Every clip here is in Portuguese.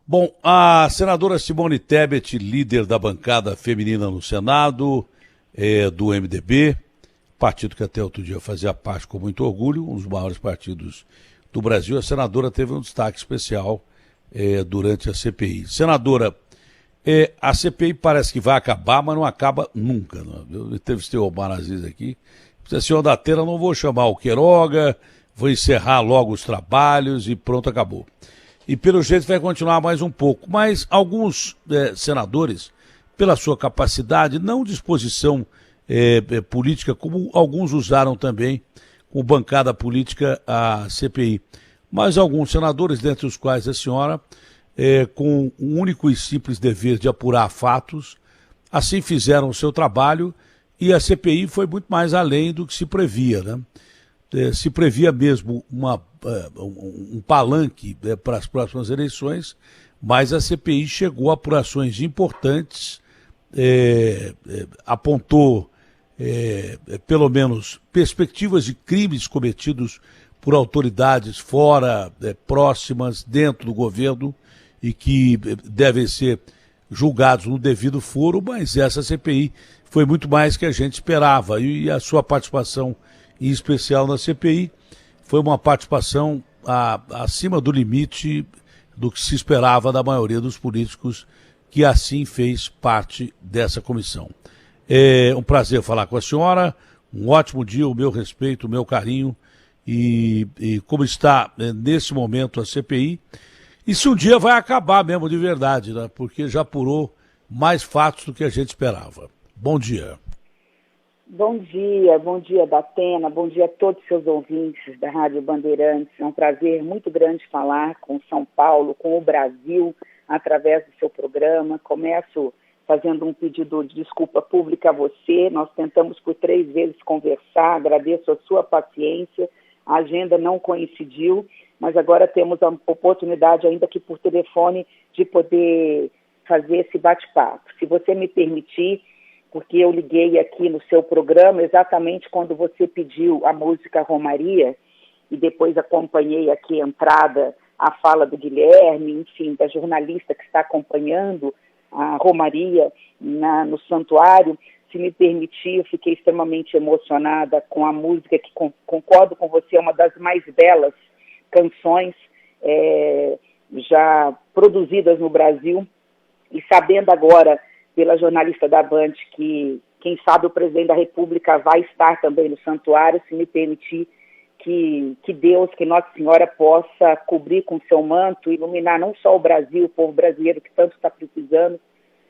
Bom, a senadora Simone Tebet, líder da bancada feminina no Senado, do MDB, partido que até outro dia fazia parte com muito orgulho, um dos maiores partidos do Brasil, a senadora teve um destaque especial durante a CPI. Senadora, a CPI parece que vai acabar, mas não acaba nunca. Né? Eu entrevistei o Omar Aziz aqui, disse, senhor Datena, não vou chamar o Queiroga, vou encerrar logo os trabalhos e pronto, acabou. E pelo jeito vai continuar mais um pouco. Mas alguns senadores, pela sua capacidade, não disposição política, como alguns usaram também com bancada política a CPI. Mas alguns senadores, dentre os quais a senhora, com um único e simples dever de apurar fatos, assim fizeram o seu trabalho e a CPI foi muito mais além do que se previa, né? Se previa mesmo um palanque para as próximas eleições, mas a CPI chegou a apurações importantes, apontou pelo menos perspectivas de crimes cometidos por autoridades fora, próximas, dentro do governo e que devem ser julgados no devido foro, mas essa CPI foi muito mais que a gente esperava e a sua participação em especial na CPI, foi uma participação acima do limite do que se esperava da maioria dos políticos que assim fez parte dessa comissão. É um prazer falar com a senhora, um ótimo dia, o meu respeito, o meu carinho e como está nesse momento a CPI. E se um dia vai acabar mesmo de verdade, né? Porque já apurou mais fatos do que a gente esperava. Bom dia. Bom dia, Datena, bom dia a todos os seus ouvintes da Rádio Bandeirantes. É um prazer muito grande falar com São Paulo, com o Brasil, através do seu programa. Começo fazendo um pedido de desculpa pública a você. Nós tentamos por 3 vezes conversar, agradeço a sua paciência. A agenda não coincidiu, mas agora temos a oportunidade, ainda que por telefone, de poder fazer esse bate-papo. Se você me permitir, porque eu liguei aqui no seu programa exatamente quando você pediu a música Romaria e depois acompanhei aqui a entrada, a fala do Guilherme, enfim, da jornalista que está acompanhando a Romaria no santuário. Se me permitir, eu fiquei extremamente emocionada com a música que concordo com você, é uma das mais belas canções já produzidas no Brasil e sabendo agora pela jornalista da Band, que, quem sabe, o presidente da República vai estar também no santuário, se me permitir que Deus, que Nossa Senhora possa cobrir com seu manto, iluminar não só o Brasil, o povo brasileiro que tanto está precisando,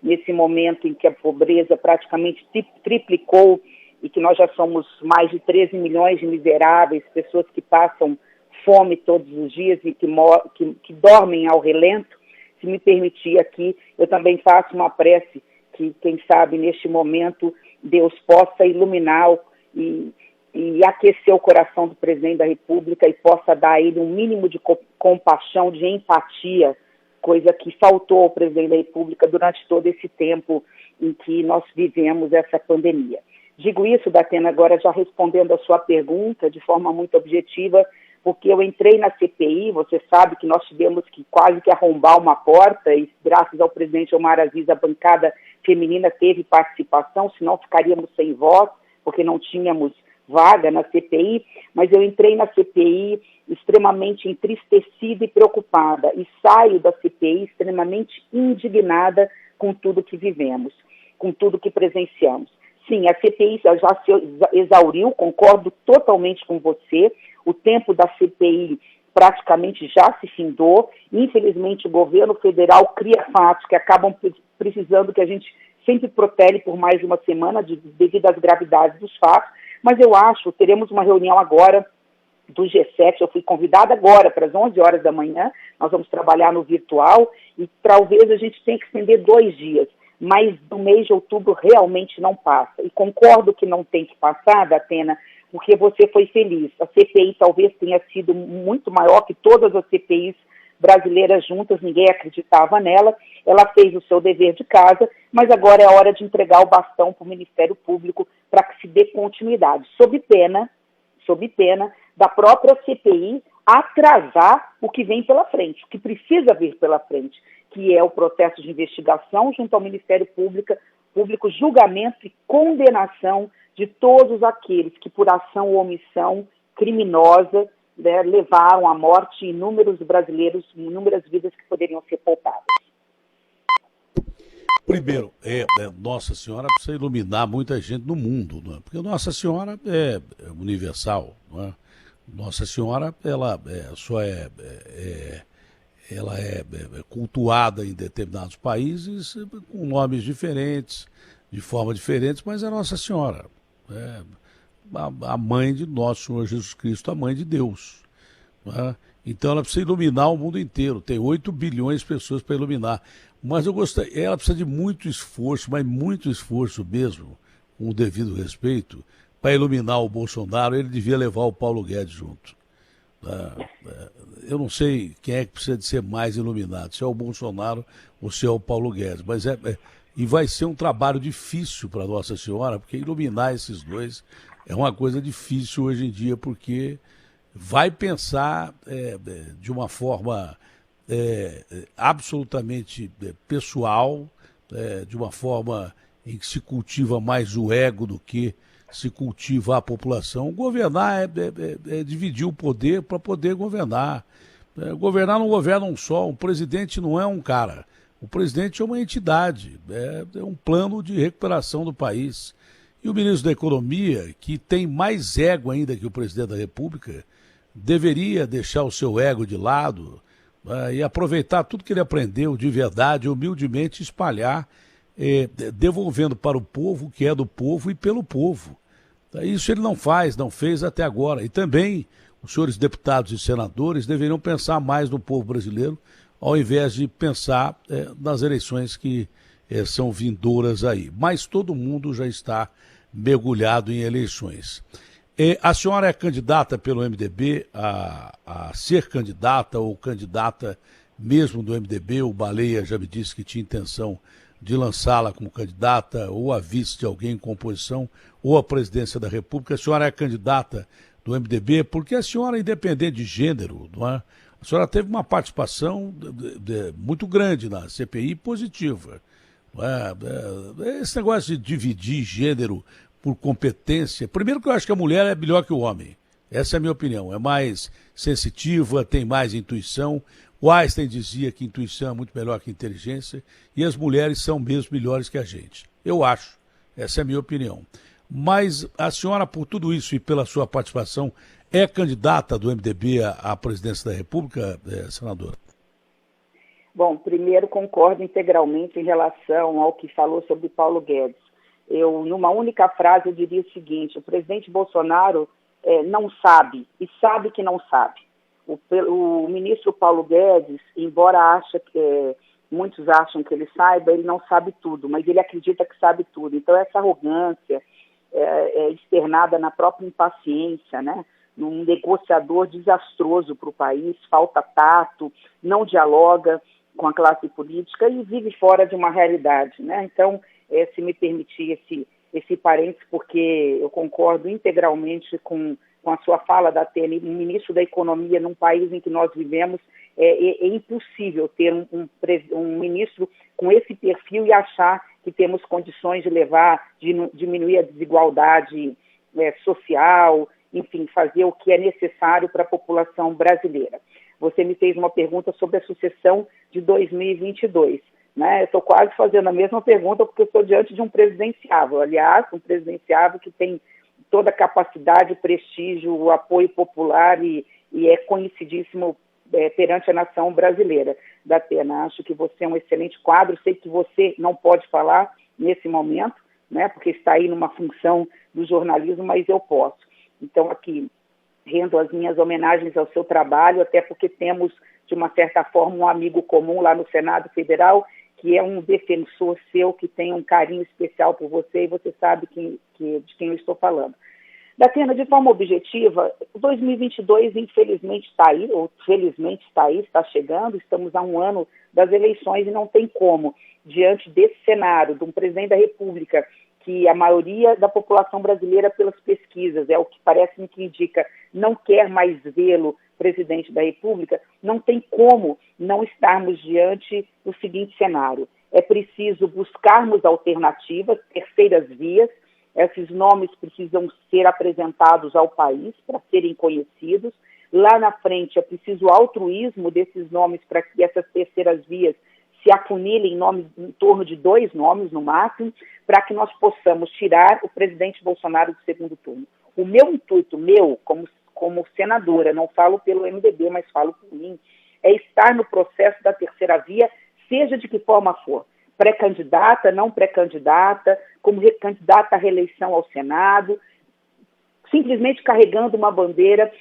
nesse momento em que a pobreza praticamente triplicou e que nós já somos mais de 13 milhões de miseráveis, pessoas que passam fome todos os dias e que dormem ao relento. Se me permitir aqui, eu também faço uma prece que, quem sabe, neste momento, Deus possa iluminar e aquecer o coração do presidente da República e possa dar a ele um mínimo de compaixão, de empatia, coisa que faltou ao presidente da República durante todo esse tempo em que nós vivemos essa pandemia. Digo isso, Datena, agora já respondendo a sua pergunta de forma muito objetiva, porque eu entrei na CPI, você sabe que nós tivemos que quase que arrombar uma porta e graças ao presidente Omar Aziz a bancada feminina teve participação, senão ficaríamos sem voz, porque não tínhamos vaga na CPI, mas eu entrei na CPI extremamente entristecida e preocupada e saio da CPI extremamente indignada com tudo que vivemos, com tudo que presenciamos. Sim, a CPI já se exauriu, concordo totalmente com você, o tempo da CPI praticamente já se findou, infelizmente o governo federal cria fatos que acabam precisando que a gente sempre protele por mais de uma semana devido às gravidades dos fatos, mas eu acho, teremos uma reunião agora do G7, eu fui convidada agora para as 11 horas da manhã, nós vamos trabalhar no virtual e talvez a gente tenha que estender 2 dias, mas do mês de outubro realmente não passa. E concordo que não tem que passar, Datena, porque você foi feliz. A CPI talvez tenha sido muito maior que todas as CPIs brasileiras juntas, ninguém acreditava nela, ela fez o seu dever de casa, mas agora é hora de entregar o bastão para o Ministério Público para que se dê continuidade, sob pena da própria CPI atrasar o que vem pela frente, o que precisa vir pela frente, que é o processo de investigação junto ao Ministério Público, julgamento e condenação de todos aqueles que, por ação ou omissão criminosa, né, levaram à morte inúmeros brasileiros, inúmeras vidas que poderiam ser poupadas. Primeiro, Nossa Senhora precisa iluminar muita gente no mundo, não é? Porque Nossa Senhora é universal, não é? Nossa Senhora, ela é cultuada em determinados países com nomes diferentes, de forma diferentes, mas é Nossa Senhora, a mãe de nosso Senhor Jesus Cristo, a mãe de Deus, não é? Então ela precisa iluminar o mundo inteiro, tem 8 bilhões de pessoas para iluminar, mas ela precisa de muito esforço, mas muito esforço mesmo, com o devido respeito, para iluminar o Bolsonaro. Ele devia levar o Paulo Guedes junto. Eu não sei quem é que precisa de ser mais iluminado, se é o Bolsonaro ou se é o Paulo Guedes, mas e vai ser um trabalho difícil para Nossa Senhora, porque iluminar esses dois é uma coisa difícil hoje em dia, porque vai pensar de uma forma absolutamente pessoal, de uma forma em que se cultiva mais o ego do que se cultiva a população. Governar é dividir o poder para poder governar. Governar não governa um só, um presidente não é um cara. O presidente é uma entidade, é um plano de recuperação do país. E o ministro da Economia, que tem mais ego ainda que o presidente da República, deveria deixar o seu ego de lado e aproveitar tudo que ele aprendeu de verdade, humildemente espalhar, devolvendo para o povo o que é do povo e pelo povo. Isso ele não fez até agora. E também os senhores deputados e senadores deveriam pensar mais no povo brasileiro, ao invés de pensar nas eleições que são vindouras aí. Mas todo mundo já está mergulhado em eleições. A senhora é candidata pelo MDB a ser candidata ou candidata mesmo do MDB? O Baleia já me disse que tinha intenção de lançá-la como candidata ou a vice de alguém em composição ou a presidência da República. A senhora é candidata do MDB porque a senhora, independente de gênero, não é? A senhora teve uma participação muito grande na CPI, positiva. Não é? Esse negócio de dividir gênero por competência, primeiro que eu acho que a mulher é melhor que o homem, essa é a minha opinião, é mais sensitiva, tem mais intuição. O Einstein dizia que intuição é muito melhor que inteligência e as mulheres são mesmo melhores que a gente. Eu acho, essa é a minha opinião. Mas a senhora, por tudo isso e pela sua participação, é candidata do MDB à presidência da República, senadora? Bom, primeiro concordo integralmente em relação ao que falou sobre Paulo Guedes. Eu, numa única frase, eu diria o seguinte: o presidente Bolsonaro não sabe, e sabe que não sabe. O ministro Paulo Guedes, embora muitos acham que ele saiba, ele não sabe tudo, mas ele acredita que sabe tudo. Então essa arrogância é externada na própria impaciência, né? Num negociador desastroso para o país, falta tato, não dialoga com a classe política e vive fora de uma realidade, né? Então, se me permitir esse parênteses, porque eu concordo integralmente com a sua fala da Tênia, um ministro da Economia num país em que nós vivemos, é impossível ter um ministro com esse perfil e achar que temos condições de diminuir a desigualdade social, enfim, fazer o que é necessário para a população brasileira. Você me fez uma pergunta sobre a sucessão de 2022. Né? Eu estou quase fazendo a mesma pergunta porque eu estou diante de um presidenciável. Aliás, um presidenciável que tem toda a capacidade, prestígio, o apoio popular e é conhecidíssimo perante a nação brasileira. Datena, acho que você é um excelente quadro. Sei que você não pode falar nesse momento, né, porque está aí numa função do jornalismo, mas eu posso. Então, aqui, rendo as minhas homenagens ao seu trabalho, até porque temos, de uma certa forma, um amigo comum lá no Senado Federal, que é um defensor seu, que tem um carinho especial por você, e você sabe de quem eu estou falando. Datena, de forma objetiva, 2022, infelizmente, está aí, ou felizmente está aí, está chegando, estamos a um ano das eleições e não tem como, diante desse cenário, de um presidente da República, que a maioria da população brasileira, pelas pesquisas, é o que parece-me que indica, não quer mais vê-lo presidente da República, não tem como não estarmos diante do seguinte cenário. É preciso buscarmos alternativas, terceiras vias. Esses nomes precisam ser apresentados ao país para serem conhecidos. Lá na frente é preciso altruísmo desses nomes para que essas terceiras vias se afunilem em torno de 2 nomes no máximo, para que nós possamos tirar o presidente Bolsonaro do segundo turno. O meu intuito, como senadora, não falo pelo MDB, mas falo por mim, é estar no processo da terceira via, seja de que forma for. Pré-candidata, não pré-candidata, como candidata à reeleição ao Senado, simplesmente carregando uma bandeira,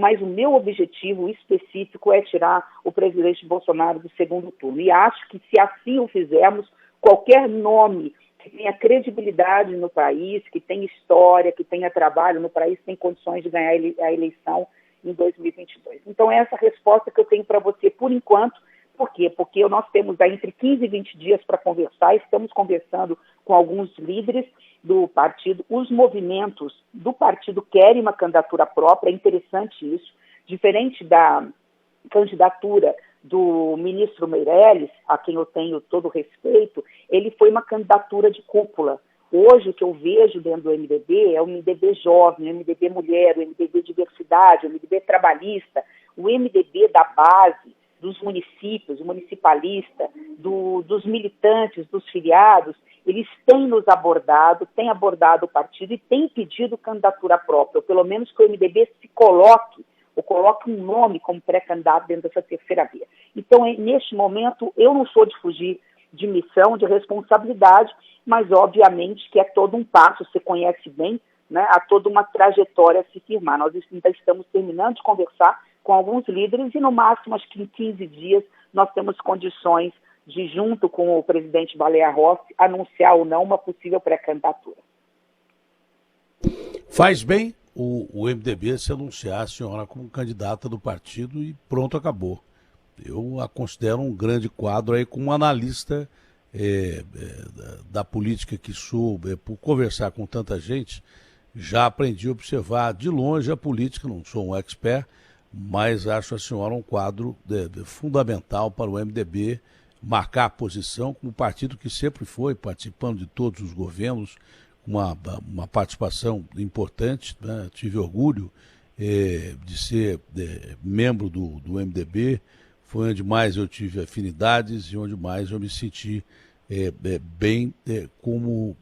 mas o meu objetivo específico é tirar o presidente Bolsonaro do segundo turno. E acho que se assim o fizermos, qualquer nome que tenha credibilidade no país, que tenha história, que tenha trabalho no país, tem condições de ganhar a eleição em 2022. Então, é essa resposta que eu tenho para você por enquanto. Por quê? Porque nós temos aí entre 15 e 20 dias para conversar, estamos conversando com alguns líderes do partido, os movimentos do partido querem uma candidatura própria, é interessante isso, diferente da candidatura do ministro Meirelles, a quem eu tenho todo respeito, ele foi uma candidatura de cúpula. Hoje, o que eu vejo dentro do MDB é o MDB jovem, o MDB mulher, o MDB diversidade, o MDB trabalhista, o MDB da base, dos municípios, o municipalista, dos militantes, dos filiados. Eles têm nos abordado, têm abordado o partido e têm pedido candidatura própria, ou pelo menos que o MDB se coloque, ou coloque um nome como pré-candidato dentro dessa terceira via. Então, neste momento, eu não sou de fugir de missão, de responsabilidade, mas obviamente que é todo um passo, você conhece bem, né, há toda uma trajetória a se firmar. Nós ainda estamos terminando de conversar com alguns líderes e no máximo, acho que em 15 dias, nós temos condições de, junto com o presidente Baleia Rossi, anunciar ou não uma possível pré-candidatura. Faz bem o MDB se anunciar a senhora como candidata do partido e pronto, acabou. Eu a considero um grande quadro aí como analista da política que sou, por conversar com tanta gente, já aprendi a observar de longe a política, não sou um expert, mas acho a senhora um quadro fundamental para o MDB marcar a posição como partido que sempre foi, participando de todos os governos, uma participação importante, né? Tive orgulho de ser membro do MDB, foi onde mais eu tive afinidades e onde mais eu me senti bem como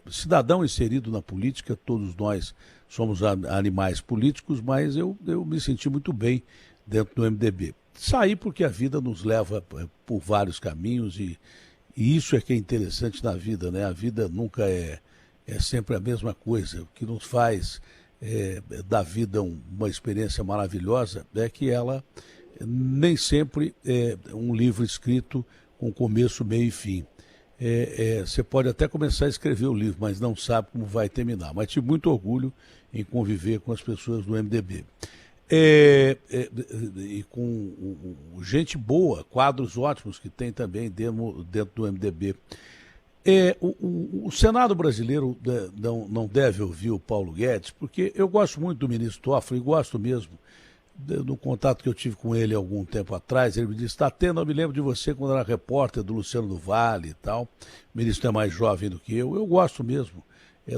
cidadão inserido na política. Todos nós somos animais políticos, mas eu me senti muito bem dentro do MDB. Saí porque a vida nos leva por vários caminhos e isso é que é interessante na vida, né? A vida nunca é sempre a mesma coisa. O que nos faz da vida uma experiência maravilhosa é que ela nem sempre é um livro escrito com começo, meio e fim. Você pode até começar a escrever o livro, mas não sabe como vai terminar. Mas tive muito orgulho em conviver com as pessoas do MDB. E com gente boa, quadros ótimos que tem também dentro do MDB. O Senado brasileiro não deve ouvir o Paulo Guedes, porque eu gosto muito do ministro Toffoli, gosto mesmo. No contato que eu tive com ele algum tempo atrás, ele me disse, eu me lembro de você quando era repórter do Luciano do Vale e tal, o ministro é mais jovem do que eu gosto mesmo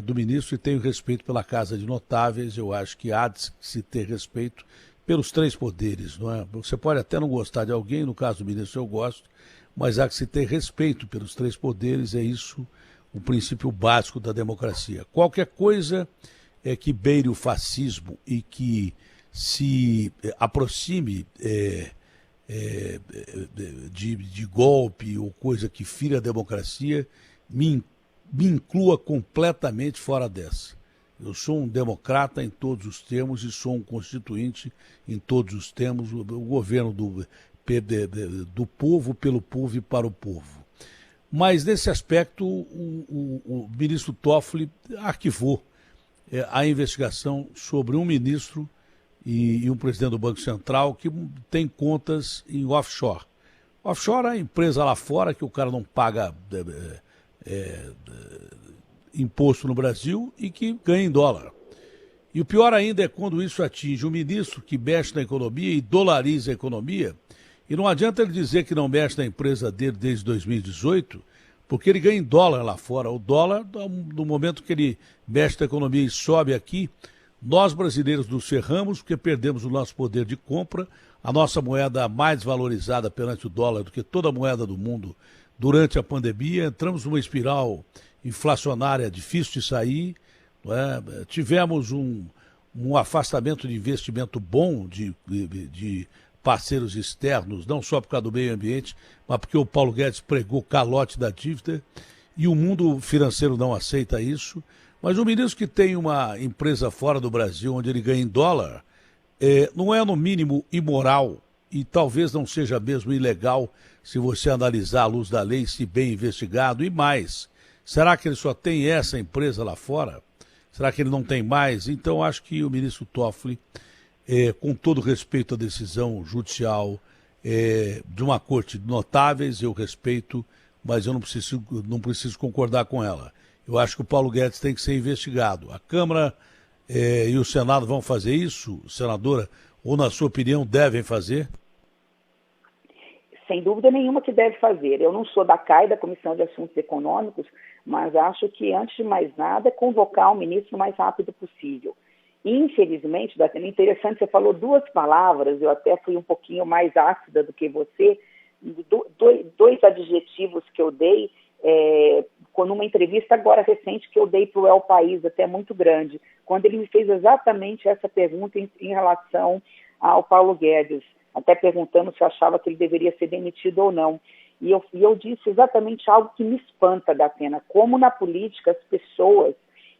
do ministro e tenho respeito pela Casa de Notáveis, eu acho que há de se ter respeito pelos 3 poderes, não é? Você pode até não gostar de alguém, no caso do ministro eu gosto, mas há que se ter respeito pelos 3 poderes, é isso o princípio básico da democracia. Qualquer coisa que beire o fascismo e que se aproxime de golpe ou coisa que fira a democracia, me inclua completamente fora dessa. Eu sou um democrata em todos os termos e sou um constituinte em todos os termos, o governo do povo, pelo povo e para o povo. Mas nesse aspecto o ministro Toffoli arquivou a investigação sobre um ministro e um presidente do Banco Central que tem contas em offshore. Offshore é a empresa lá fora que o cara não paga imposto no Brasil e que ganha em dólar. E o pior ainda é quando isso atinge o ministro que mexe na economia e dolariza a economia. E não adianta ele dizer que não mexe na empresa dele desde 2018, porque ele ganha em dólar lá fora. O dólar, no momento que ele mexe na economia e sobe aqui, nós brasileiros nos ferramos porque perdemos o nosso poder de compra, a nossa moeda mais valorizada perante o dólar do que toda a moeda do mundo durante a pandemia. Entramos numa espiral inflacionária difícil de sair, não é? Tivemos um afastamento de investimento bom de parceiros externos, não só por causa do meio ambiente, mas porque o Paulo Guedes pregou calote da dívida e o mundo financeiro não aceita isso. Mas o ministro que tem uma empresa fora do Brasil, onde ele ganha em dólar, não é no mínimo imoral e talvez não seja mesmo ilegal se você analisar à luz da lei, se bem investigado. E mais, será que ele só tem essa empresa lá fora? Será que ele não tem mais? Então acho que o ministro Toffoli, com todo respeito à decisão judicial de uma corte de notáveis, eu respeito, mas eu não preciso concordar com ela. Eu acho que o Paulo Guedes tem que ser investigado. A Câmara e o Senado vão fazer isso, senadora? Ou, na sua opinião, devem fazer? Sem dúvida nenhuma que deve fazer. Eu não sou da CAI, da Comissão de Assuntos Econômicos, mas acho que, antes de mais nada, é convocar o ministro o mais rápido possível. Infelizmente, Datena, interessante, você falou duas palavras, eu até fui um pouquinho mais ácida do que você, dois adjetivos que eu dei, numa entrevista agora recente que eu dei para o El País, até muito grande, quando ele me fez exatamente essa pergunta em relação ao Paulo Guedes, até perguntando se eu achava que ele deveria ser demitido ou não. E eu disse exatamente algo que me espanta, Datena, como na política as pessoas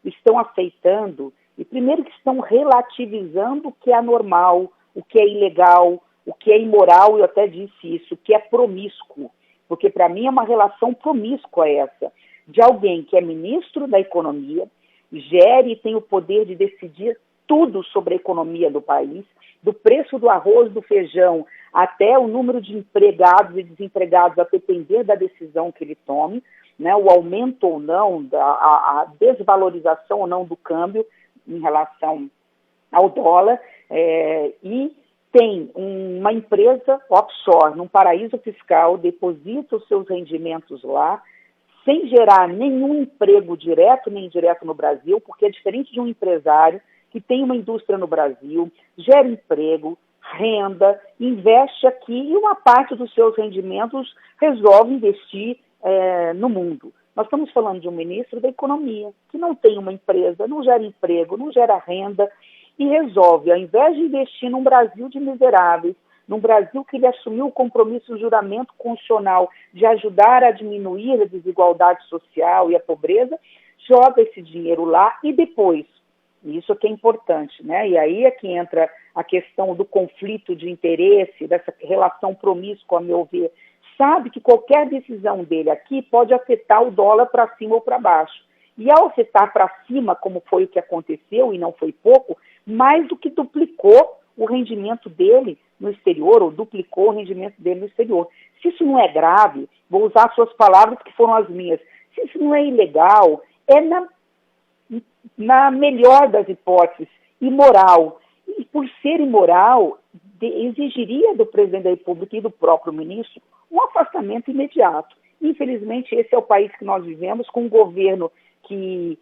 estão aceitando, e primeiro que estão relativizando o que é anormal, o que é ilegal, o que é imoral, eu até disse isso, o que é promíscuo, porque para mim é uma relação promíscua essa, de alguém que é ministro da economia, gere e tem o poder de decidir tudo sobre a economia do país, do preço do arroz, do feijão, até o número de empregados e desempregados, a depender da decisão que ele tome, né, o aumento ou não, a desvalorização ou não do câmbio em relação ao dólar, e tem uma empresa offshore, num paraíso fiscal, deposita os seus rendimentos lá, sem gerar nenhum emprego direto nem indireto no Brasil, porque é diferente de um empresário que tem uma indústria no Brasil, gera emprego, renda, investe aqui e uma parte dos seus rendimentos resolve investir no mundo. Nós estamos falando de um ministro da Economia, que não tem uma empresa, não gera emprego, não gera renda, e resolve, ao invés de investir num Brasil de miseráveis, num Brasil que ele assumiu o compromisso, o juramento constitucional de ajudar a diminuir a desigualdade social e a pobreza, joga esse dinheiro lá e depois, isso é que é importante, né? E aí é que entra a questão do conflito de interesse, dessa relação promíscua, a meu ver, sabe que qualquer decisão dele aqui pode afetar o dólar para cima ou para baixo. E ao afetar para cima, como foi o que aconteceu, e não foi pouco, mais do que duplicou o rendimento dele no exterior, ou duplicou o rendimento dele no exterior. Se isso não é grave, vou usar suas palavras que foram as minhas, se isso não é ilegal, é na melhor das hipóteses, imoral. E por ser imoral, exigiria do presidente da República e do próprio ministro um afastamento imediato. Infelizmente, esse é o país que nós vivemos, com um governo que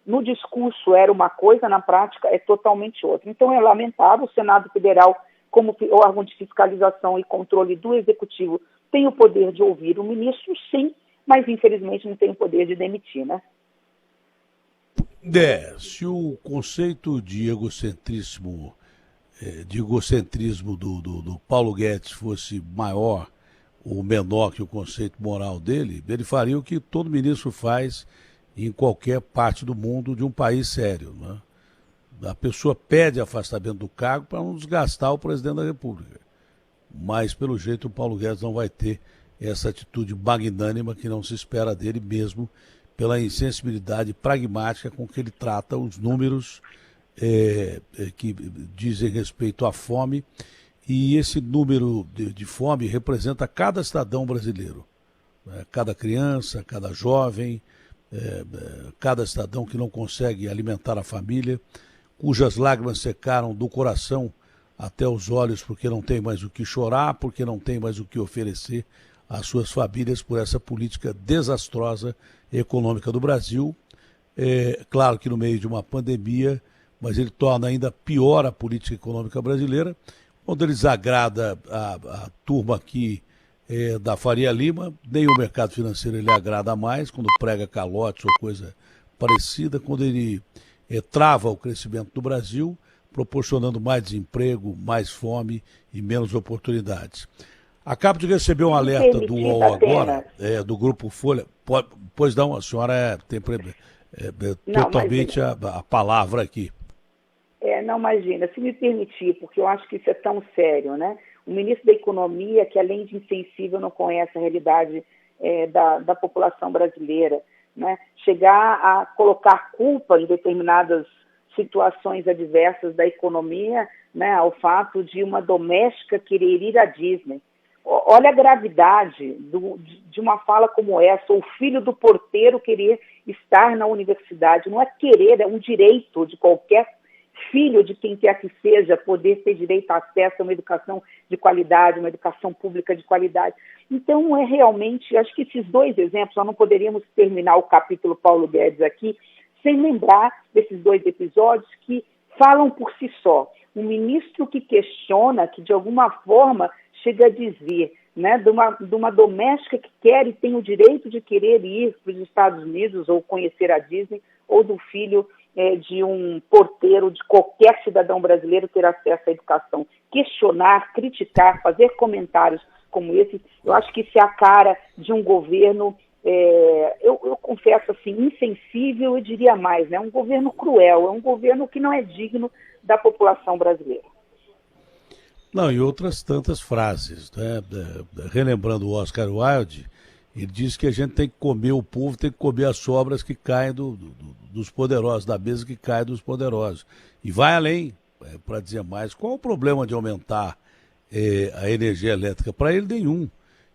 no discurso era uma coisa, na prática é totalmente outra. Então é lamentável, o Senado Federal, como órgão de fiscalização e controle do Executivo, tem o poder de ouvir o ministro, sim, mas infelizmente não tem o poder de demitir, né? Se o conceito de egocentrismo do Paulo Guedes fosse maior ou menor que o conceito moral dele, ele faria o que todo ministro faz em qualquer parte do mundo de um país sério, né? A pessoa pede afastamento do cargo para não desgastar o presidente da República. Mas, pelo jeito, o Paulo Guedes não vai ter essa atitude magnânima que não se espera dele, mesmo pela insensibilidade pragmática com que ele trata os números que dizem respeito à fome. E esse número de fome representa cada cidadão brasileiro, né? Cada criança, cada jovem, cada cidadão que não consegue alimentar a família. cujas lágrimas secaram do coração até os olhos, porque não tem mais o que chorar, porque não tem mais o que oferecer às suas famílias por essa política desastrosa econômica do Brasil. Claro que no meio de uma pandemia, mas ele torna ainda pior a política econômica brasileira, quando ele desagrada a turma aqui da Faria Lima, nem o mercado financeiro ele agrada mais, quando prega calotes ou coisa parecida, quando ele trava o crescimento do Brasil, proporcionando mais desemprego, mais fome e menos oportunidades. Acabo de receber um alerta do UOL agora, do Grupo Folha. Pois não, a senhora tem totalmente a palavra aqui. Não, imagina, se me permitir, porque eu acho que isso é tão sério, né? O ministro da Economia, que além de insensível, não conhece a realidade da população brasileira, né? Chegar a colocar culpa em determinadas situações adversas da economia, né, ao fato de uma doméstica querer ir à Disney. Olha a gravidade de uma fala como essa, o filho do porteiro querer estar na universidade. Não é querer, é um direito de qualquer filho, de quem quer que seja, poder ter direito a acesso a uma educação de qualidade, uma educação pública de qualidade. Então, realmente, acho que esses dois exemplos, nós não poderíamos terminar o capítulo Paulo Guedes aqui sem lembrar desses dois episódios que falam por si só. Um ministro que questiona, que de alguma forma chega a dizer, né, de uma doméstica que quer e tem o direito de querer ir para os Estados Unidos ou conhecer a Disney, ou do filho de um porteiro, de qualquer cidadão brasileiro ter acesso à educação. Questionar, criticar, fazer comentários como esse, eu acho que isso é a cara de um governo, eu confesso assim, insensível, eu diria mais, né? Um governo cruel, é um governo que não é digno da população brasileira. Não, e outras tantas frases, né? Relembrando o Oscar Wilde, ele diz que a gente tem que comer, o povo tem que comer as sobras que caem dos poderosos, da mesa que cai dos poderosos. E vai além, para dizer mais, qual o problema de aumentar a energia elétrica? Para ele, nenhum.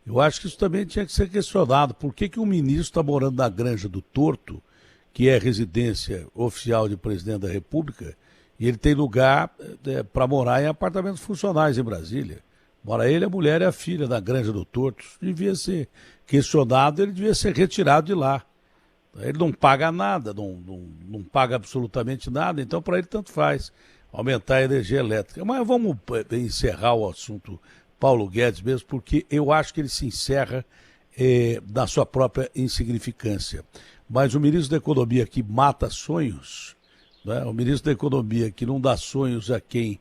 Eu acho que isso também tinha que ser questionado. Por que um ministro está morando na Granja do Torto, que é residência oficial de presidente da República, e ele tem lugar para morar em apartamentos funcionais em Brasília? Mora ele, a mulher e a filha da Granja do Torto. Isso devia ser questionado, ele devia ser retirado de lá. Ele não paga nada, não paga absolutamente nada, então para ele tanto faz aumentar a energia elétrica. Mas vamos encerrar o assunto Paulo Guedes mesmo, porque eu acho que ele se encerra da sua própria insignificância. Mas o ministro da Economia que mata sonhos, né? O ministro da Economia que não dá sonhos a quem,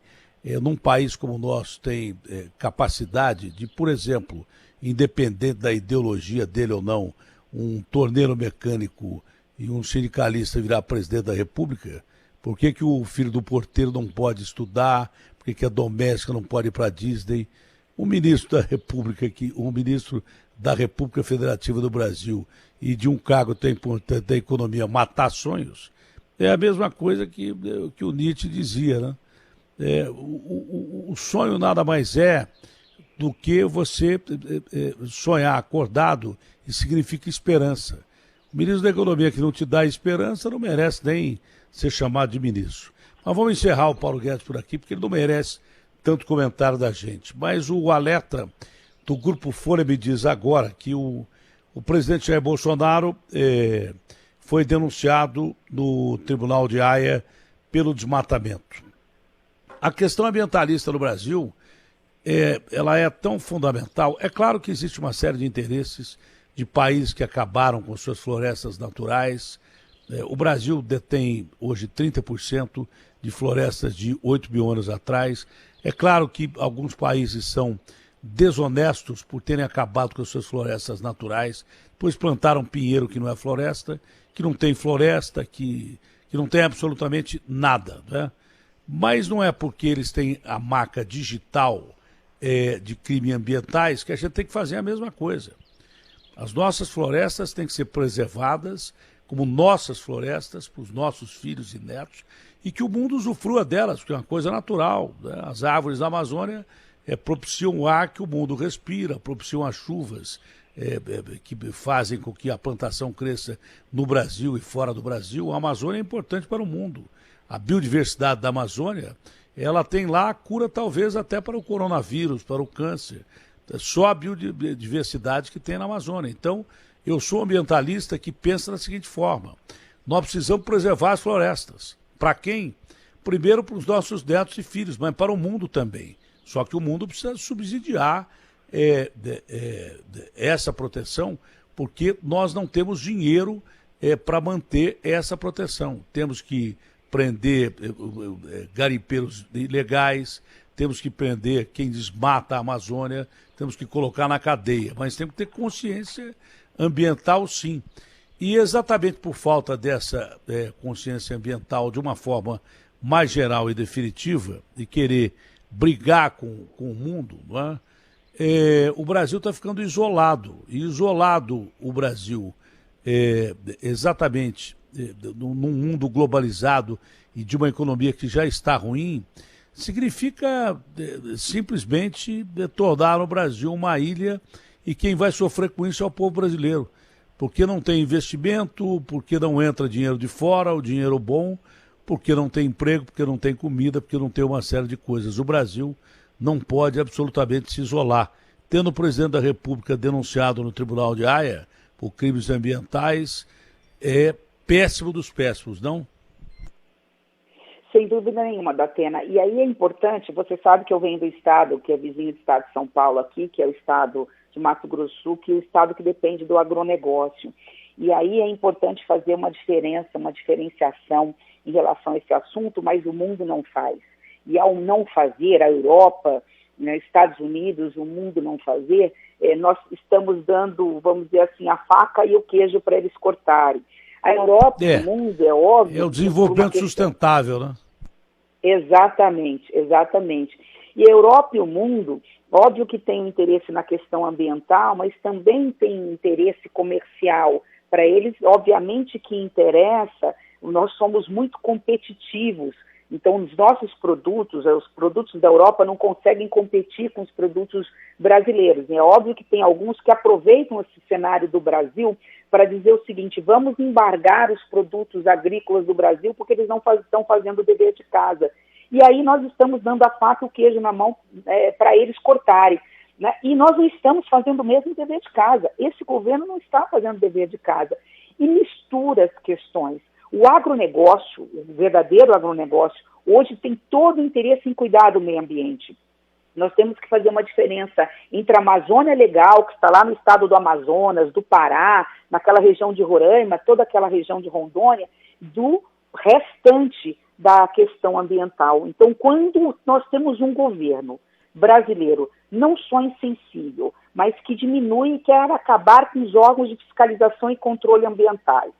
num país como o nosso, tem capacidade de, por exemplo, independente da ideologia dele ou não, um torneiro mecânico e um sindicalista virar presidente da República, por que o filho do porteiro não pode estudar, por que a doméstica não pode ir para a Disney? Um ministro da República Federativa do Brasil e de um cargo tão importante da economia matar sonhos, é a mesma coisa que o Nietzsche dizia, né? O sonho nada mais é do que você sonhar acordado, e significa esperança. O ministro da Economia que não te dá esperança não merece nem ser chamado de ministro. Mas vamos encerrar o Paulo Guedes por aqui, porque ele não merece tanto comentário da gente. Mas o alerta do Grupo Folha me diz agora que o presidente Jair Bolsonaro foi denunciado no Tribunal de Haia pelo desmatamento. A questão ambientalista no Brasil, ela é tão fundamental. É claro que existe uma série de interesses de países que acabaram com suas florestas naturais. O Brasil detém hoje 30% de florestas de 8 mil anos atrás. É claro que alguns países são desonestos por terem acabado com as suas florestas naturais, depois plantaram pinheiro que não é floresta, que não tem floresta, que não tem absolutamente nada, né? Mas não é porque eles têm a marca digital de crimes ambientais que a gente tem que fazer a mesma coisa. As nossas florestas têm que ser preservadas como nossas florestas para os nossos filhos e netos e que o mundo usufrua delas, porque é uma coisa natural, né? As árvores da Amazônia propiciam o ar que o mundo respira, propiciam as chuvas que fazem com que a plantação cresça no Brasil e fora do Brasil. A Amazônia é importante para o mundo. a biodiversidade da Amazônia, ela tem lá a cura talvez até para o coronavírus, para o câncer. É só a biodiversidade que tem na Amazônia. Então, eu sou ambientalista que pensa da seguinte forma: nós precisamos preservar as florestas. Para quem? Primeiro para os nossos netos e filhos, mas para o mundo também. Só que o mundo precisa subsidiar essa proteção, porque nós não temos dinheiro para manter essa proteção. Temos que prender garimpeiros ilegais, temos que prender quem desmata a Amazônia, temos que colocar na cadeia, mas temos que ter consciência ambiental, sim. E exatamente por falta dessa consciência ambiental de uma forma mais geral e definitiva, e querer brigar com o mundo, não é? O Brasil está ficando isolado. E isolado o Brasil, exatamente num mundo globalizado e de uma economia que já está ruim, significa simplesmente tornar o Brasil uma ilha, e quem vai sofrer com isso é o povo brasileiro. Porque não tem investimento, porque não entra dinheiro de fora, o dinheiro bom, porque não tem emprego, porque não tem comida, porque não tem uma série de coisas. O Brasil não pode absolutamente se isolar. Tendo o presidente da República denunciado no Tribunal de Haia por crimes ambientais, é péssimo dos péssimos, não? Sem dúvida nenhuma, Datena. E aí é importante, você sabe que eu venho do estado, que é vizinho do estado de São Paulo aqui, que é o estado de Mato Grosso do Sul, que é o estado que depende do agronegócio. E aí é importante fazer uma diferença, uma diferenciação em relação a esse assunto, mas o mundo não faz. E ao não fazer, a Europa, né, Estados Unidos, o mundo não fazer, nós estamos dando, vamos dizer assim, a faca e o queijo para eles cortarem. A Europa, o mundo, é óbvio... É o desenvolvimento sustentável, né? Exatamente, exatamente. E a Europa e o mundo, óbvio que tem um interesse na questão ambiental, mas também tem interesse comercial. Para eles, obviamente que interessa, nós somos muito competitivos. Então, os nossos produtos, os produtos da Europa não conseguem competir com os produtos brasileiros. É óbvio que tem alguns que aproveitam esse cenário do Brasil para dizer o seguinte: vamos embargar os produtos agrícolas do Brasil porque eles não estão fazendo o dever de casa. E aí nós estamos dando a faca e o queijo na mão para eles cortarem. Né? E nós não estamos fazendo o mesmo dever de casa. Esse governo não está fazendo o dever de casa. E mistura as questões. O agronegócio, o verdadeiro agronegócio, hoje tem todo o interesse em cuidar do meio ambiente. Nós temos que fazer uma diferença entre a Amazônia Legal, que está lá no estado do Amazonas, do Pará, naquela região de Roraima, toda aquela região de Rondônia, do restante da questão ambiental. Então, quando nós temos um governo brasileiro não só insensível, mas que diminui e quer acabar com os órgãos de fiscalização e controle ambientais,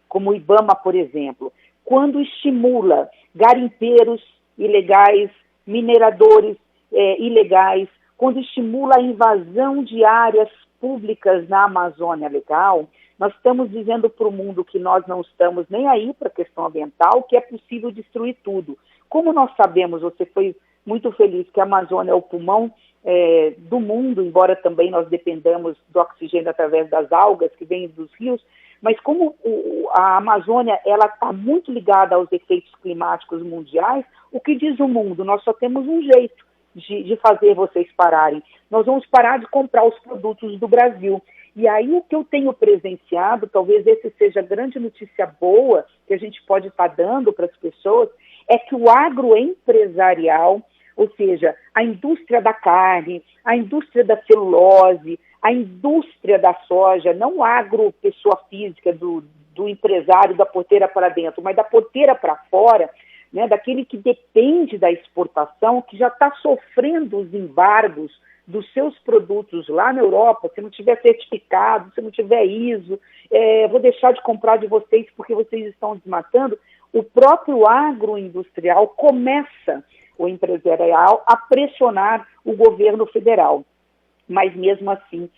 como o IBAMA, por exemplo, quando estimula garimpeiros ilegais, mineradores ilegais, quando estimula a invasão de áreas públicas na Amazônia Legal, nós estamos dizendo para o mundo que nós não estamos nem aí para a questão ambiental, que é possível destruir tudo. Como nós sabemos, você foi muito feliz que a Amazônia é o pulmão do mundo, embora também nós dependamos do oxigênio através das algas que vêm dos rios, mas como a Amazônia ela está muito ligada aos efeitos climáticos mundiais, o que diz o mundo? Nós só temos um jeito de fazer vocês pararem. Nós vamos parar de comprar os produtos do Brasil. E aí o que eu tenho presenciado, talvez esse seja a grande notícia boa que a gente pode estar dando para as pessoas, é que o agroempresarial, ou seja, a indústria da carne, a indústria da celulose, a indústria da soja, não agro, pessoa física, do empresário da porteira para dentro, mas da porteira para fora, né, daquele que depende da exportação, que já está sofrendo os embargos dos seus produtos lá na Europa. Se não tiver certificado, se não tiver ISO, vou deixar de comprar de vocês porque vocês estão desmatando. O próprio agroindustrial começa, o empresarial, a pressionar o governo federal. Mas mesmo assim,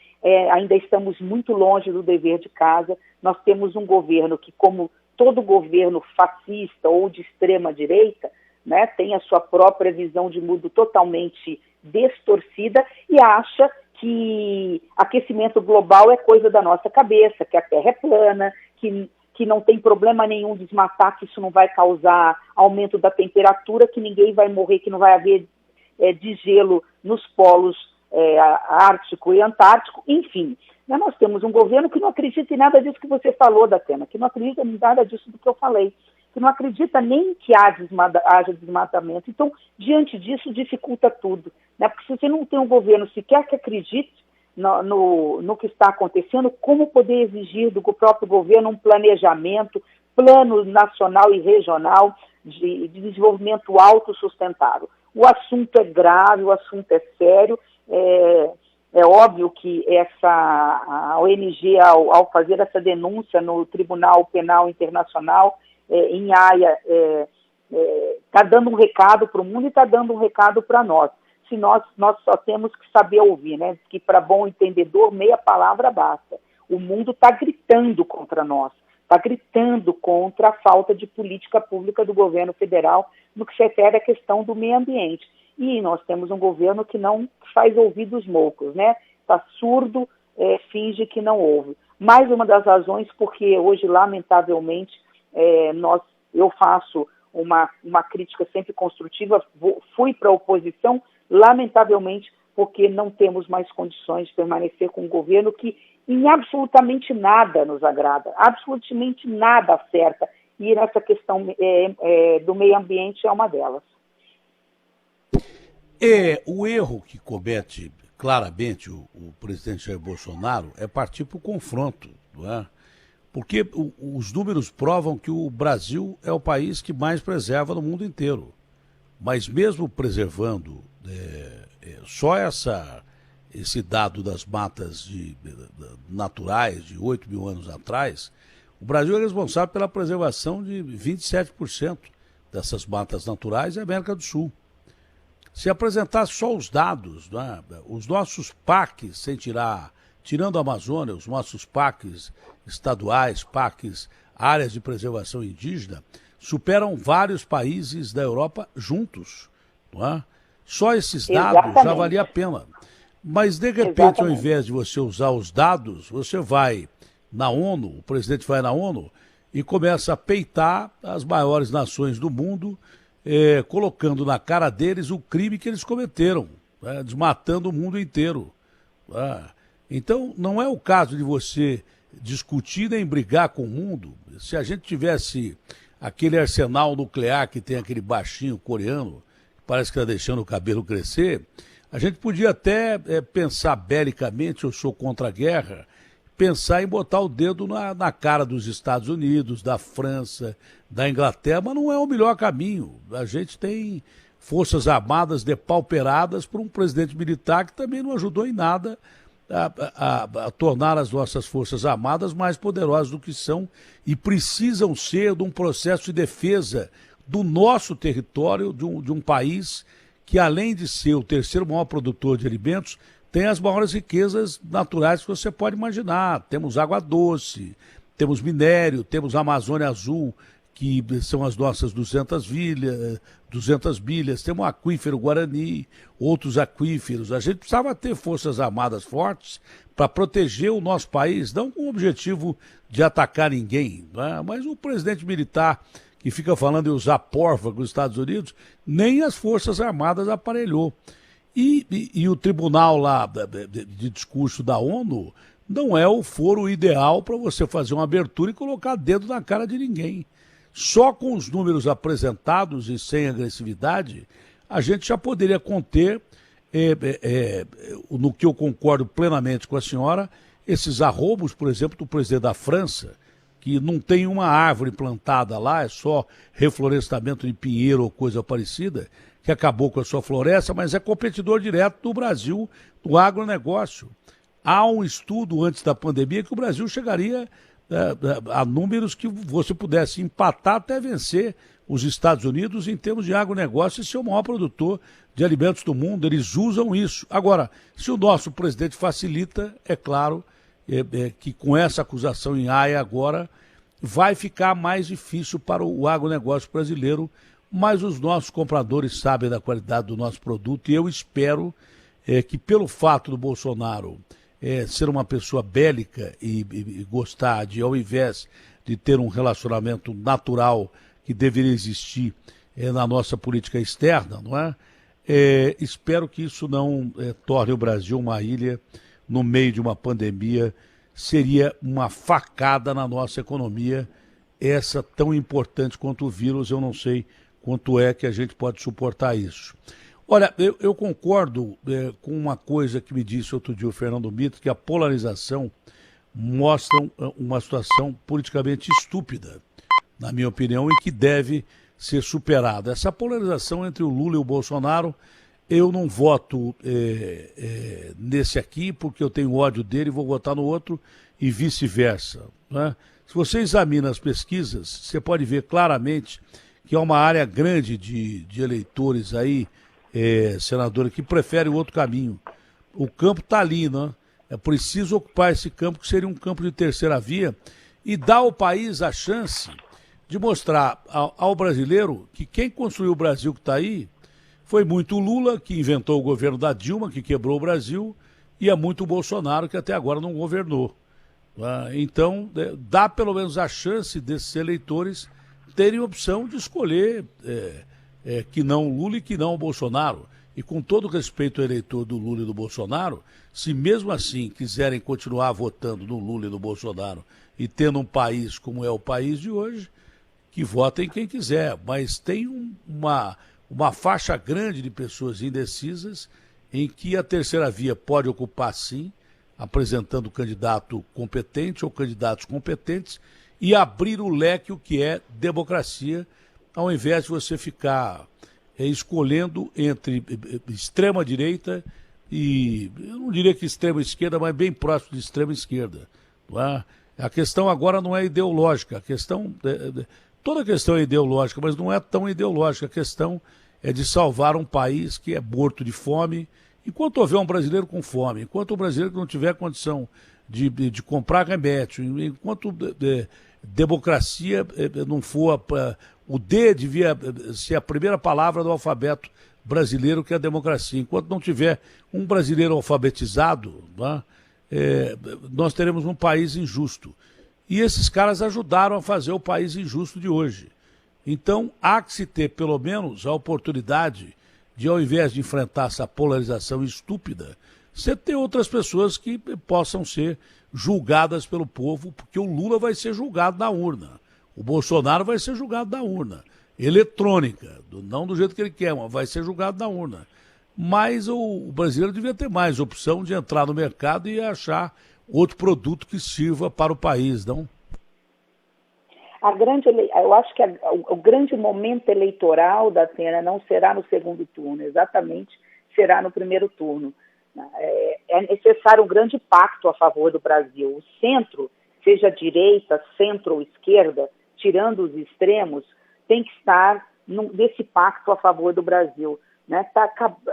ainda estamos muito longe do dever de casa. Nós temos um governo que, como todo governo fascista ou de extrema direita, né, tem a sua própria visão de mundo totalmente distorcida e acha que aquecimento global é coisa da nossa cabeça, que a Terra é plana, que que não tem problema nenhum desmatar, que isso não vai causar aumento da temperatura, que ninguém vai morrer, que não vai haver degelo nos polos Ártico e Antártico, enfim. Nós temos um governo que não acredita em nada disso que você falou, Datena, que não acredita em nada disso do que eu falei, que não acredita nem que haja desmatamento. Então, diante disso, dificulta tudo, né? Porque se você não tem um governo sequer que acredite no que está acontecendo, como poder exigir do próprio governo um planejamento, plano nacional e regional de desenvolvimento autossustentável? O assunto é grave, o assunto é sério. É óbvio que a ONG, ao fazer essa denúncia no Tribunal Penal Internacional, em Haia, está dando um recado para o mundo e está dando um recado para nós. Se nós só temos que saber ouvir, né? Que para bom entendedor, meia palavra basta. O mundo está gritando contra nós, está gritando contra a falta de política pública do governo federal no que se refere à questão do meio ambiente. E nós temos um governo que não faz ouvidos moucos, né? Está surdo, finge que não ouve. Mais uma das razões porque hoje, lamentavelmente, eu faço uma crítica sempre construtiva, fui para a oposição, lamentavelmente, porque não temos mais condições de permanecer com um governo que em absolutamente nada nos agrada, absolutamente nada acerta, e nessa questão do meio ambiente é uma delas. O erro que comete claramente o presidente Jair Bolsonaro é partir para o confronto, não é? Porque os números provam que o Brasil é o país que mais preserva no mundo inteiro. Mas mesmo preservando só esse dado das matas naturais de 8 mil anos atrás, o Brasil é responsável pela preservação de 27% dessas matas naturais da América do Sul. Se apresentasse só os dados, né, os nossos parques, tirando a Amazônia, os nossos parques estaduais, parques, áreas de preservação indígena, superam vários países da Europa juntos. Não é? Só esses dados já valia a pena. Mas, de repente, ao invés de você usar os dados, você vai na ONU, o presidente vai na ONU e começa a peitar as maiores nações do mundo, colocando na cara deles o crime que eles cometeram, né, desmatando o mundo inteiro. Então, não é o caso de você discutir nem brigar com o mundo. Se a gente tivesse aquele arsenal nuclear que tem aquele baixinho coreano, que parece que está deixando o cabelo crescer, a gente podia até pensar belicamente, eu sou contra a guerra, pensar em botar o dedo na cara dos Estados Unidos, da França, da Inglaterra, mas não é o melhor caminho. A gente tem forças armadas depauperadas por um presidente militar que também não ajudou em nada a tornar as nossas forças armadas mais poderosas do que são e precisam ser de um processo de defesa do nosso território, de um país que, além de ser o terceiro maior produtor de alimentos, tem as maiores riquezas naturais que você pode imaginar. Temos água doce, temos minério, temos a Amazônia Azul, que são as nossas 200 bilhas, temos o aquífero Guarani, outros aquíferos. A gente precisava ter forças armadas fortes para proteger o nosso país, não com o objetivo de atacar ninguém, né? Mas o presidente militar que fica falando em usar porva com os Estados Unidos, nem as forças armadas aparelhou. E o tribunal lá de discurso da ONU não é o foro ideal para você fazer uma abertura e colocar dedo na cara de ninguém. Só com os números apresentados e sem agressividade, a gente já poderia conter, no que eu concordo plenamente com a senhora, esses arroubos, por exemplo, do presidente da França, que não tem uma árvore plantada lá, é só reflorestamento de pinheiro ou coisa parecida, que acabou com a sua floresta, mas é competidor direto do Brasil, do agronegócio. Há um estudo antes da pandemia que o Brasil chegaria a números que você pudesse empatar até vencer os Estados Unidos em termos de agronegócio e ser o maior produtor de alimentos do mundo. Eles usam isso. Agora, se o nosso presidente facilita, é claro que com essa acusação em Haia agora vai ficar mais difícil para o agronegócio brasileiro, mas os nossos compradores sabem da qualidade do nosso produto e eu espero que pelo fato do Bolsonaro ser uma pessoa bélica e gostar de, ao invés de ter um relacionamento natural que deveria existir na nossa política externa, não é? Espero que isso não torne o Brasil uma ilha no meio de uma pandemia. Seria uma facada na nossa economia, essa tão importante quanto o vírus. Eu não sei quanto é que a gente pode suportar isso. Olha, eu concordo com uma coisa que me disse outro dia o Fernando Mito, que a polarização mostra uma situação politicamente estúpida, na minha opinião, e que deve ser superada. Essa polarização entre o Lula e o Bolsonaro, eu não voto nesse aqui porque eu tenho ódio dele e vou votar no outro e vice-versa, né? Se você examina as pesquisas, você pode ver claramente que é uma área grande de eleitores aí, senadores, que preferem o outro caminho. O campo está ali, né? É preciso ocupar esse campo, que seria um campo de terceira via, e dar ao país a chance de mostrar ao brasileiro que quem construiu o Brasil que está aí foi muito o Lula, que inventou o governo da Dilma, que quebrou o Brasil, e é muito o Bolsonaro, que até agora não governou. Então, dá pelo menos a chance desses eleitores terem a opção de escolher que não o Lula e que não o Bolsonaro. E com todo respeito ao eleitor do Lula e do Bolsonaro, se mesmo assim quiserem continuar votando no Lula e no Bolsonaro e tendo um país como é o país de hoje, que votem quem quiser. Mas tem uma faixa grande de pessoas indecisas em que a terceira via pode ocupar, sim, apresentando candidato competente ou candidatos competentes e abrir o leque, o que é democracia, ao invés de você ficar escolhendo entre extrema-direita e, eu não diria que extrema-esquerda, mas bem próximo de extrema-esquerda. A questão agora não é ideológica, toda a questão é ideológica, mas não é tão ideológica. A questão é de salvar um país que é morto de fome. Enquanto houver um brasileiro com fome, enquanto o brasileiro que não tiver condição de comprar remédio, enquanto democracia não for... O D devia ser a primeira palavra do alfabeto brasileiro, que é a democracia. Enquanto não tiver um brasileiro alfabetizado, nós teremos um país injusto. E esses caras ajudaram a fazer o país injusto de hoje. Então, há que se ter, pelo menos, a oportunidade de, ao invés de enfrentar essa polarização estúpida, você ter outras pessoas que possam ser julgadas pelo povo, porque o Lula vai ser julgado na urna, o Bolsonaro vai ser julgado na urna, eletrônica, não do jeito que ele quer, mas vai ser julgado na urna. Mas o brasileiro devia ter mais opção de entrar no mercado e achar outro produto que sirva para o país, não? Eu acho que o grande momento eleitoral da Atena não será no segundo turno, exatamente será no primeiro turno. É necessário um grande pacto a favor do Brasil. O centro, seja direita, centro ou esquerda, tirando os extremos, tem que estar nesse pacto a favor do Brasil.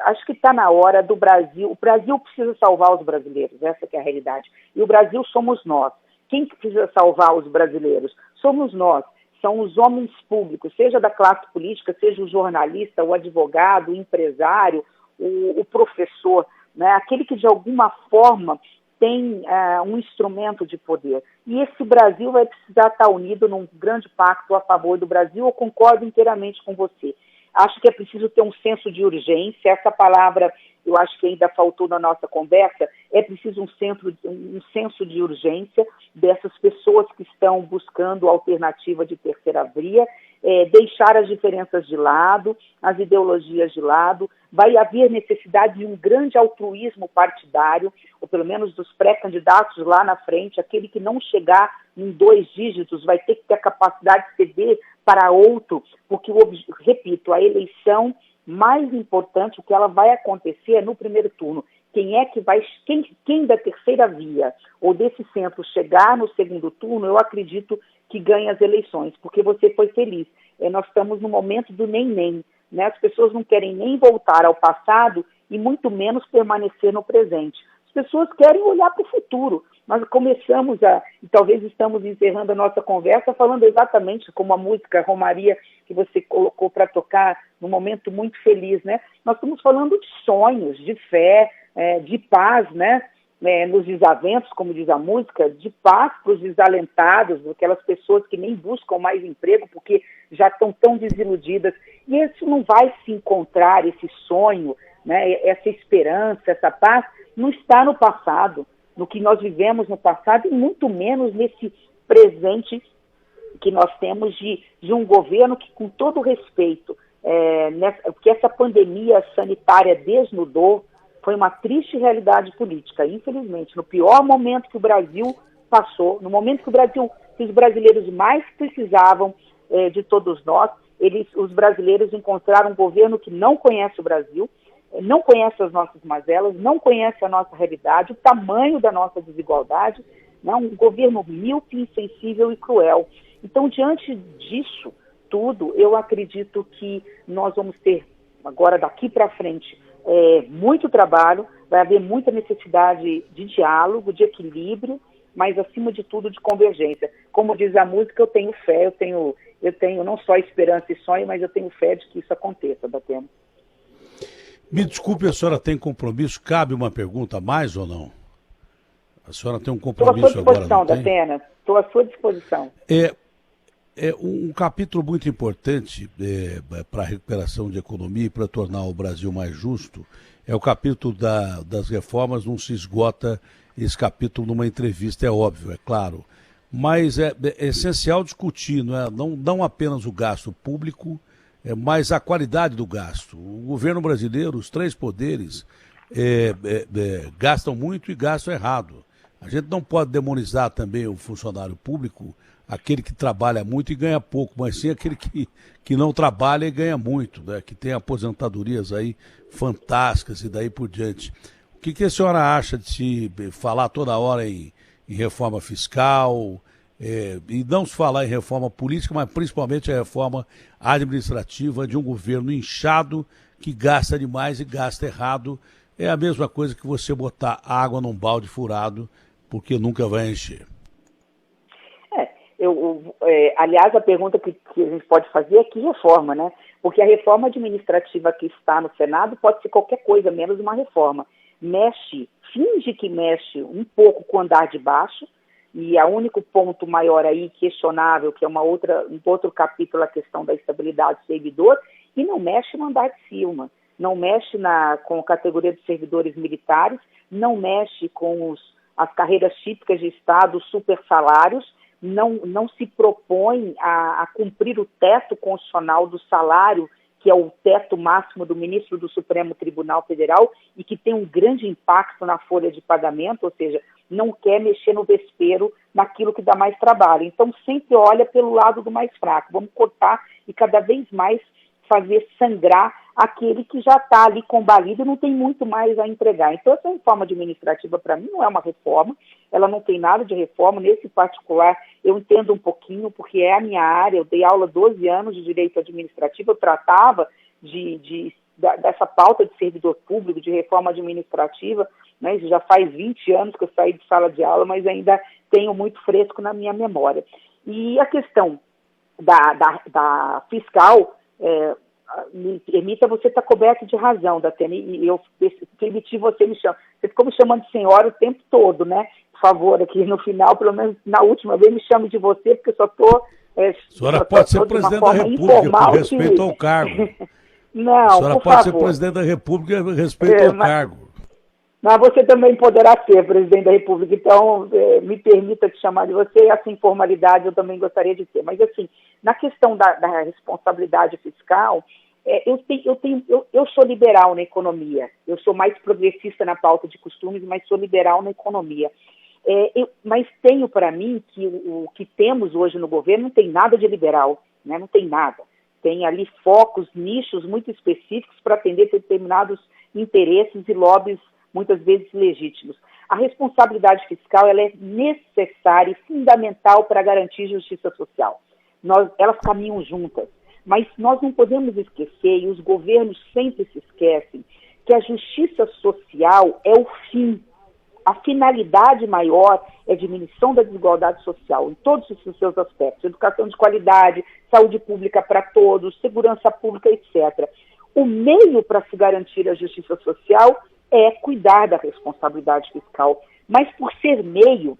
Acho que está na hora do Brasil. O Brasil precisa salvar os brasileiros, essa que é a realidade. E o Brasil somos nós. Quem que precisa salvar os brasileiros? Somos nós, são os homens públicos, seja da classe política, seja o jornalista, o advogado, o empresário, o professor, né? Aquele que de alguma forma tem um instrumento de poder. E esse Brasil vai precisar estar unido num grande pacto a favor do Brasil. Eu concordo inteiramente com você. Acho que é preciso ter um senso de urgência. Essa palavra, eu acho que ainda faltou na nossa conversa. É preciso um senso de urgência dessas pessoas que estão buscando alternativa de terceira via, deixar as diferenças de lado, as ideologias de lado. Vai haver necessidade de um grande altruísmo partidário, ou pelo menos dos pré-candidatos lá na frente. Aquele que não chegar em 2 dígitos vai ter que ter a capacidade de ceder para outro, porque, repito, a eleição mais importante, o que ela vai acontecer é no primeiro turno. Quem da terceira via ou desse centro chegar no segundo turno, eu acredito que ganha as eleições, porque você foi feliz. Nós estamos no momento do nem-nem, né? As pessoas não querem nem voltar ao passado e muito menos permanecer no presente. As pessoas querem olhar para o futuro. Nós começamos e talvez estamos encerrando a nossa conversa falando exatamente como a música Romaria que você colocou para tocar num momento muito feliz, né? Nós estamos falando de sonhos, de fé, de paz, né? né, nos desaventos, como diz a música, de paz para os desalentados, aquelas pessoas que nem buscam mais emprego porque já estão tão desiludidas. E isso não vai se encontrar, esse sonho, né, essa esperança, essa paz, não está no passado, no que nós vivemos no passado, e muito menos nesse presente que nós temos de um governo que, com todo respeito, porque essa pandemia sanitária desnudou, foi uma triste realidade política, infelizmente. No pior momento que o Brasil passou, no momento que os brasileiros mais precisavam de todos nós, os brasileiros encontraram um governo que não conhece o Brasil, não conhece as nossas mazelas, não conhece a nossa realidade, o tamanho da nossa desigualdade, né? Um governo míope, insensível e cruel. Então, diante disso tudo, eu acredito que nós vamos ter, agora daqui para frente, muito trabalho, vai haver muita necessidade de diálogo, de equilíbrio, mas, acima de tudo, de convergência. Como diz a música, eu tenho fé, eu tenho não só esperança e sonho, mas eu tenho fé de que isso aconteça, Datena. Me desculpe, a senhora tem compromisso? Cabe uma pergunta a mais ou não? A senhora tem um compromisso agora, não tem? Datena, estou à sua disposição. Um capítulo muito importante para a recuperação de economia e para tornar o Brasil mais justo é o capítulo das reformas. Não se esgota esse capítulo numa entrevista, é óbvio, é claro. Mas é essencial discutir, não apenas o gasto público, mas a qualidade do gasto. O governo brasileiro, os três poderes, gastam muito e gastam errado. A gente não pode demonizar também o funcionário público, aquele que trabalha muito e ganha pouco, mas sim aquele que não trabalha e ganha muito, né? Que tem aposentadorias aí fantásticas e daí por diante. O que a senhora acha de se falar toda hora em reforma fiscal, e não se falar em reforma política, mas principalmente a reforma administrativa de um governo inchado que gasta demais e gasta errado? É a mesma coisa que você botar água num balde furado, porque nunca vai encher. Aliás, a pergunta que a gente pode fazer é que reforma, né? Porque a reforma administrativa que está no Senado pode ser qualquer coisa, menos uma reforma. Finge que mexe um pouco com o andar de baixo, e o único ponto maior aí, questionável, que é um outro capítulo, a questão da estabilidade do servidor, e não mexe no andar de cima, não mexe com a categoria de servidores militares, não mexe com as carreiras típicas de Estado, os super salários, não se propõe a cumprir o teto constitucional do salário, que é o teto máximo do ministro do Supremo Tribunal Federal e que tem um grande impacto na folha de pagamento, ou seja, não quer mexer no vespeiro naquilo que dá mais trabalho. Então, sempre olha pelo lado do mais fraco. Vamos cortar e cada vez mais fazer sangrar aquele que já está ali combalido e não tem muito mais a entregar. Então, essa reforma administrativa, para mim, não é uma reforma, ela não tem nada de reforma. Nesse particular, eu entendo um pouquinho, porque é a minha área, eu dei aula 12 anos de direito administrativo, eu tratava dessa pauta de servidor público, de reforma administrativa, né? Isso já faz 20 anos que eu saí de sala de aula, mas ainda tenho muito fresco na minha memória. E a questão da fiscal, me permita, você está coberto de razão, Datena, e eu permiti você me chamar. Você ficou me chamando de senhora o tempo todo, né? Por favor, aqui no final, pelo menos na última vez, me chame de você, porque eu só estou... a senhora pode ser presidente da República, por respeito ao cargo. Não, a senhora pode ser presidente da República por respeito ao cargo. Mas você também poderá ser presidente da República, então me permita te chamar de você, e essa informalidade eu também gostaria de ter. Mas, assim, na questão da responsabilidade fiscal, eu sou liberal na economia, eu sou mais progressista na pauta de costumes, mas sou liberal na economia. Mas tenho para mim que o que temos hoje no governo não tem nada de liberal, né? Não tem nada. Tem ali focos, nichos muito específicos para atender determinados interesses e lobbies muitas vezes legítimos. A responsabilidade fiscal ela é necessária e fundamental para garantir justiça social. Elas caminham juntas, mas nós não podemos esquecer, e os governos sempre se esquecem, que a justiça social é o fim. A finalidade maior é a diminuição da desigualdade social em todos os seus aspectos, educação de qualidade, saúde pública para todos, segurança pública, etc. O meio para se garantir a justiça social é cuidar da responsabilidade fiscal, mas por ser meio,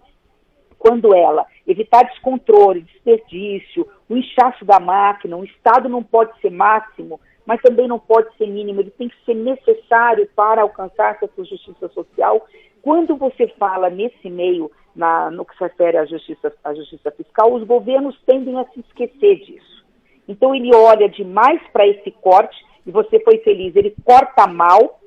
quando ela evitar descontrole, desperdício, o inchaço da máquina, o Estado não pode ser máximo, mas também não pode ser mínimo, ele tem que ser necessário para alcançar essa justiça social. Quando você fala nesse meio, no que se refere à justiça fiscal, os governos tendem a se esquecer disso. Então ele olha demais para esse corte, e você foi feliz, ele corta mal,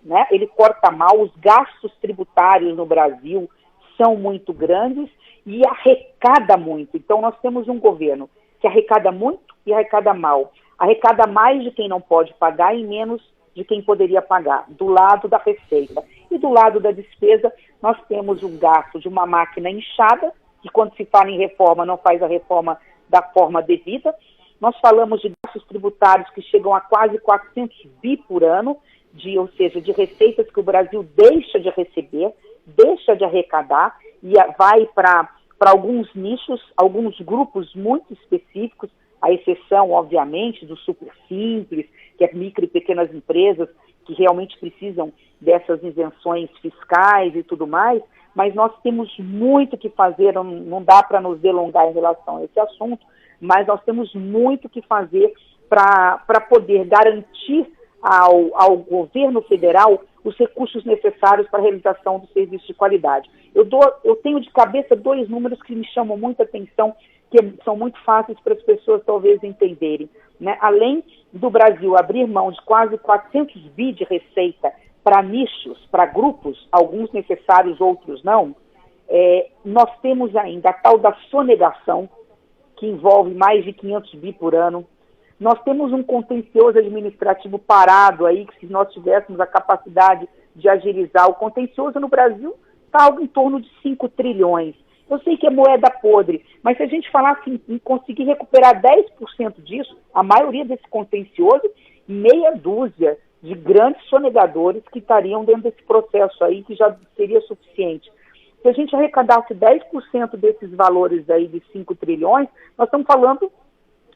né? Ele corta mal, os gastos tributários no Brasil são muito grandes e arrecada muito. Então nós temos um governo que arrecada muito e arrecada mal. Arrecada mais de quem não pode pagar e menos de quem poderia pagar, do lado da receita. E do lado da despesa, nós temos um gasto de uma máquina inchada, que quando se fala em reforma, não faz a reforma da forma devida. Nós falamos de gastos tributários que chegam a quase 400 bi por ano, ou seja, de receitas que o Brasil deixa de receber, deixa de arrecadar, e vai para alguns nichos, alguns grupos muito específicos, a exceção, obviamente, do super simples, que é micro e pequenas empresas que realmente precisam dessas isenções fiscais e tudo mais, mas nós temos muito que fazer, não dá para nos delongar em relação a esse assunto, mas nós temos muito que fazer para poder garantir ao governo federal os recursos necessários para a realização do serviço de qualidade. Eu tenho de cabeça 2 números que me chamam muita atenção, que são muito fáceis para as pessoas talvez entenderem, né? Além do Brasil abrir mão de quase 400 bi de receita para nichos, para grupos, alguns necessários, outros não, nós temos ainda a tal da sonegação, que envolve mais de 500 bi por ano. Nós temos um contencioso administrativo parado aí, que se nós tivéssemos a capacidade de agilizar, o contencioso no Brasil está algo em torno de 5 trilhões. Eu sei que é moeda podre, mas se a gente falar assim, em conseguir recuperar 10% disso, a maioria desse contencioso, meia dúzia de grandes sonegadores que estariam dentro desse processo aí, que já seria suficiente. Se a gente arrecadasse 10% desses valores aí de 5 trilhões, nós estamos falando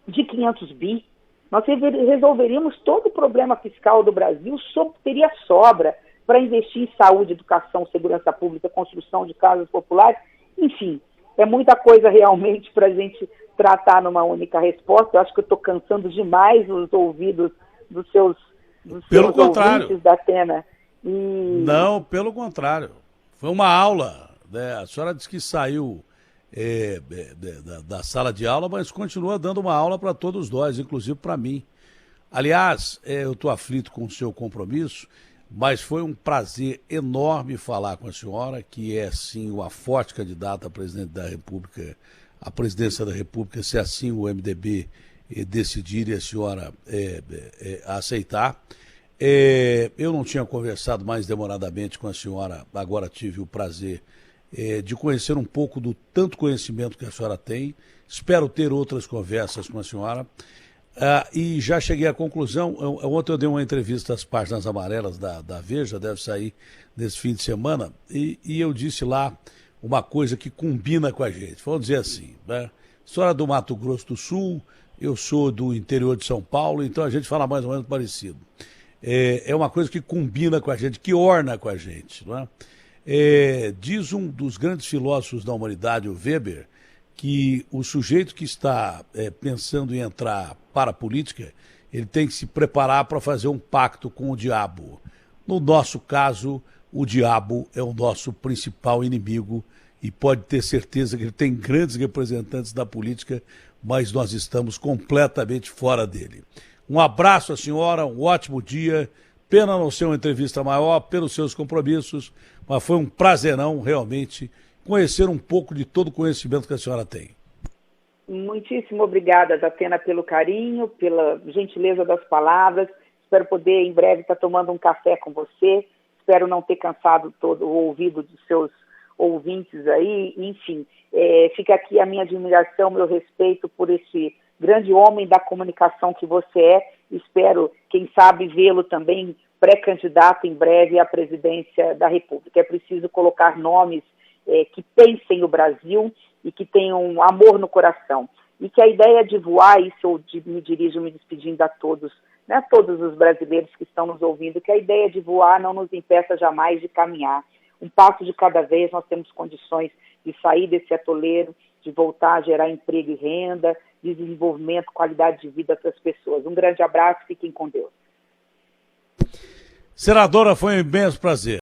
de 500 bi. Nós resolveríamos todo o problema fiscal do Brasil, teria sobra para investir em saúde, educação, segurança pública, construção de casas populares. Enfim, é muita coisa realmente para a gente tratar numa única resposta. Eu acho que eu estou cansando demais os ouvidos dos seus ouvintes da Atena. Não, pelo contrário. Foi uma aula, né? A senhora disse que saiu da sala de aula, mas continua dando uma aula para todos nós, inclusive para mim. Aliás, eu estou aflito com o seu compromisso, mas foi um prazer enorme falar com a senhora, que é, sim, uma forte candidata a presidente da República, a presidência da República, se assim o MDB decidir e a senhora aceitar. Eu não tinha conversado mais demoradamente com a senhora, agora tive o prazer de conhecer um pouco do tanto conhecimento que a senhora tem. Espero ter outras conversas com a senhora. E já cheguei à conclusão, ontem eu dei uma entrevista às páginas amarelas da Veja, deve sair nesse fim de semana, e eu disse lá uma coisa que combina com a gente. Vamos dizer assim, né? Senhora do Mato Grosso do Sul, eu sou do interior de São Paulo, então a gente fala mais ou menos parecido. É uma coisa que combina com a gente, que orna com a gente, não é? Diz um dos grandes filósofos da humanidade, o Weber, que o sujeito que está pensando em entrar para a política, ele tem que se preparar para fazer um pacto com o diabo. No nosso caso, o diabo é o nosso principal inimigo e pode ter certeza que ele tem grandes representantes da política, mas nós estamos completamente fora dele. Um abraço à senhora, um ótimo dia. Pena não ser uma entrevista maior pelos seus compromissos, mas foi um prazerão realmente conhecer um pouco de todo o conhecimento que a senhora tem. Muitíssimo obrigada, Datena, pelo carinho, pela gentileza das palavras. Espero poder, em breve, estar tomando um café com você. Espero não ter cansado todo o ouvido dos seus ouvintes aí. Enfim, fica aqui a minha admiração, meu respeito por esse grande homem da comunicação que você é. Espero, quem sabe, vê-lo também pré-candidato em breve à presidência da República. É preciso colocar nomes que pensem o Brasil e que tenham amor no coração. E que a ideia de voar, isso eu me dirijo me despedindo a todos né, a todos os brasileiros que estão nos ouvindo, que a ideia de voar não nos impeça jamais de caminhar. Um passo de cada vez, nós temos condições de sair desse atoleiro, de voltar a gerar emprego e renda, desenvolvimento, qualidade de vida para as pessoas. Um grande abraço, fiquem com Deus. Senadora, foi um imenso prazer.